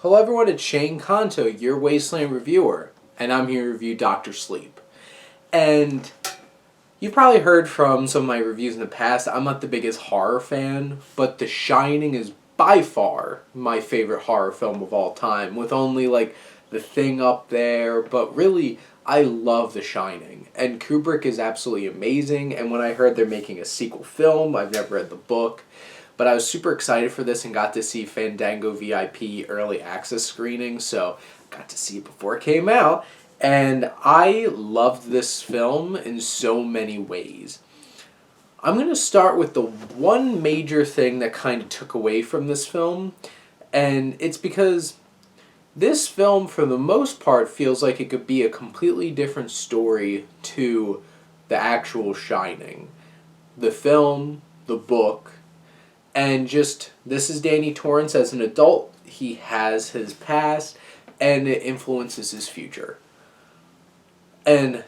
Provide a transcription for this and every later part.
Hello everyone, it's Shane Kanto, your Wasteland reviewer, and I'm here to review Dr. Sleep. And you've probably heard from some of my reviews in the past, I'm not the biggest horror fan, but The Shining is by far my favorite horror film of all time, with only like The Thing up there, but really, I love The Shining. And Kubrick is absolutely amazing, and when I heard they're making a sequel film, I've never read the book, but I was super excited for this and got to see Fandango VIP early access screening, so got to see it before it came out. And I loved this film in so many ways. I'm going to start with the one major thing that kind of took away from this film, and it's because this film, for the most part, feels like it could be a completely different story to the actual Shining. The film, the book, and just, this is Danny Torrance as an adult. He has his past, and it influences his future. And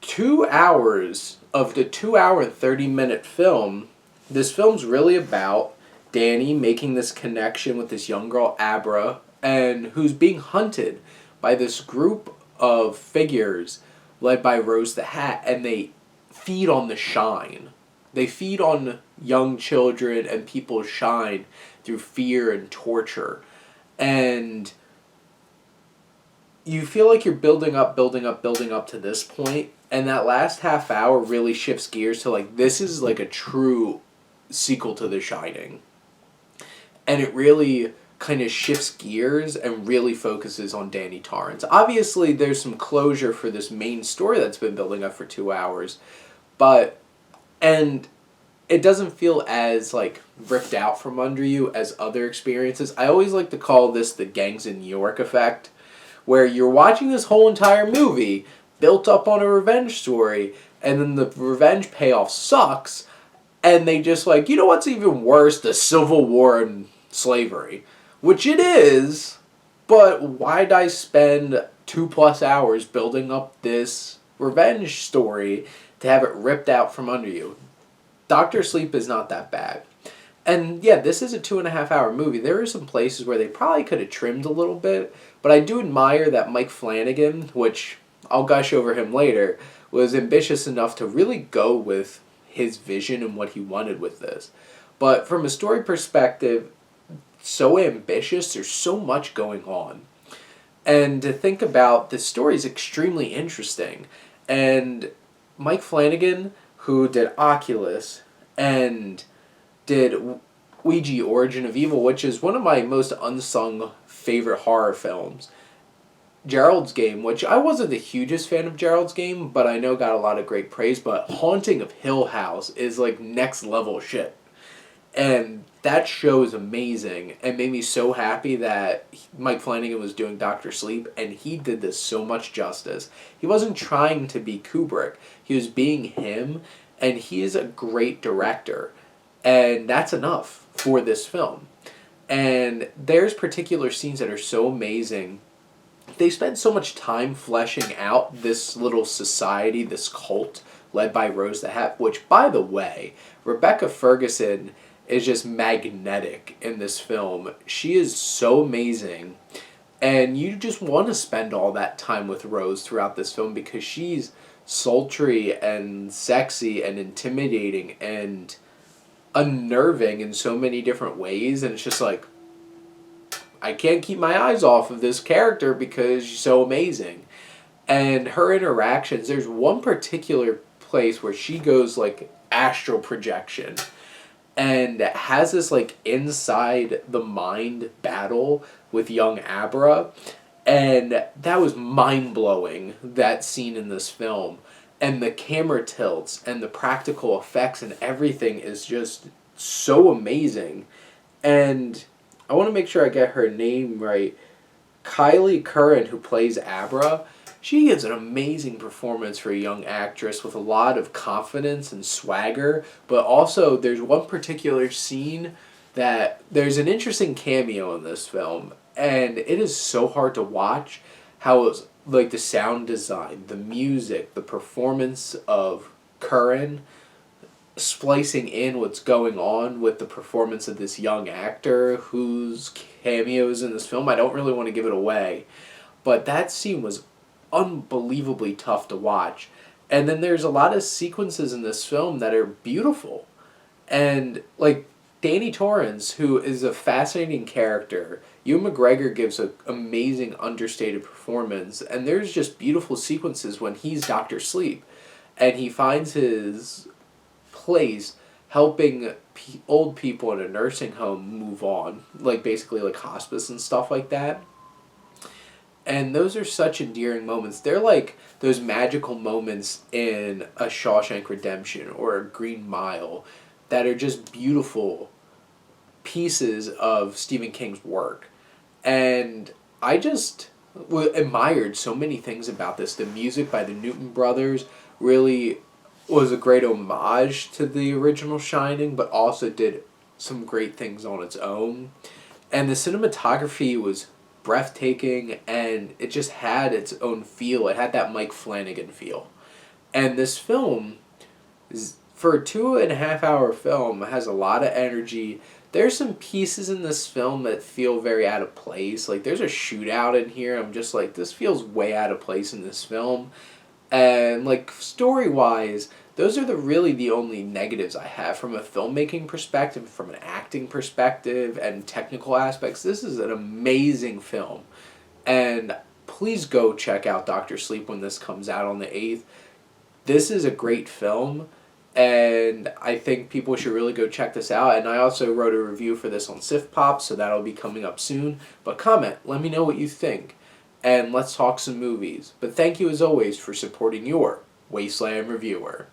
2 hours of the 2 hour and 30-minute film, this film's really about Danny making this connection with this young girl, Abra, and who's being hunted by this group of figures led by Rose the Hat, and they feed on the shine. They feed on young children and people's shine through fear and torture. And you feel like you're building up to this point, and that last half hour really shifts gears to like, this is like a true sequel to The Shining. And it really kind of shifts gears and really focuses on Danny Torrance. Obviously, there's some closure for this main story that's been building up for 2 hours, and it doesn't feel as, like, ripped out from under you as other experiences. I always like to call this the Gangs in New York effect, where you're watching this whole entire movie built up on a revenge story, and then the revenge payoff sucks, and they just like, you know what's even worse? The Civil War and slavery. Which it is, but why'd I spend 2+ hours building up this revenge story to have it ripped out from under you? Dr. Sleep is not that bad. And yeah, this is a 2.5 hour movie. There are some places where they probably could have trimmed a little bit, but I do admire that Mike Flanagan, which I'll gush over him later, was ambitious enough to really go with his vision and what he wanted with this. But from a story perspective, so ambitious, there's so much going on. And to think about, the story is extremely interesting. And Mike Flanagan, who did Oculus and did Ouija Origin of Evil, which is one of my most unsung favorite horror films. Gerald's Game, which I wasn't the hugest fan of Gerald's Game, but I know got a lot of great praise, but Haunting of Hill House is like next level shit. And that show is amazing and made me so happy that Mike Flanagan was doing Dr. Sleep, and he did this so much justice. He wasn't trying to be Kubrick. He was being him, and he is a great director. And that's enough for this film. And there's particular scenes that are so amazing. They spend so much time fleshing out this little society, this cult, led by Rose the Hat, which, by the way, Rebecca Ferguson is just magnetic in this film. She is so amazing, and you just want to spend all that time with Rose throughout this film because she's sultry and sexy and intimidating and unnerving in so many different ways, and it's just like, I can't keep my eyes off of this character because she's so amazing. And her interactions, there's one particular place where she goes like astral projection and has this like inside the mind battle with young Abra, and that was mind-blowing, that scene in this film. And the camera tilts and the practical effects and everything is just so amazing. And I want to make sure I get her name right. Kylie Curran, who plays Abra, she gives an amazing performance for a young actress with a lot of confidence and swagger. But also, there's one particular scene that there's an interesting cameo in this film. And it is so hard to watch how it's like the sound design, the music, the performance of Curran. splicing in what's going on with the performance of this young actor whose cameo is in this film. I don't really want to give it away, but that scene was unbelievably tough to watch. And then there's a lot of sequences in this film that are beautiful. And, like, Danny Torrance, who is a fascinating character, Ewan McGregor gives an amazing, understated performance, and there's just beautiful sequences when he's Dr. Sleep, and he finds his place helping old people in a nursing home move on, like, basically, like, hospice and stuff like that. And those are such endearing moments. They're like those magical moments in a Shawshank Redemption or a Green Mile that are just beautiful pieces of Stephen King's work. And I just admired so many things about this. The music by the Newton Brothers really was a great homage to the original Shining, but also did some great things on its own. And the cinematography was breathtaking, and it just had its own feel. It had that Mike Flanagan feel. And this film, for a 2.5 hour film, has a lot of energy. There's some pieces in this film that feel very out of place. Like, there's a shootout in here. I'm just like, this feels way out of place in this film. And, like, story-wise, those are really the only negatives I have from a filmmaking perspective, from an acting perspective, and technical aspects. This is an amazing film. And please go check out Dr. Sleep when this comes out on the 8th. This is a great film, and I think people should really go check this out. And I also wrote a review for this on Sif Pop, so that'll be coming up soon. But comment, let me know what you think, and let's talk some movies. But thank you as always for supporting your Wasteland reviewer.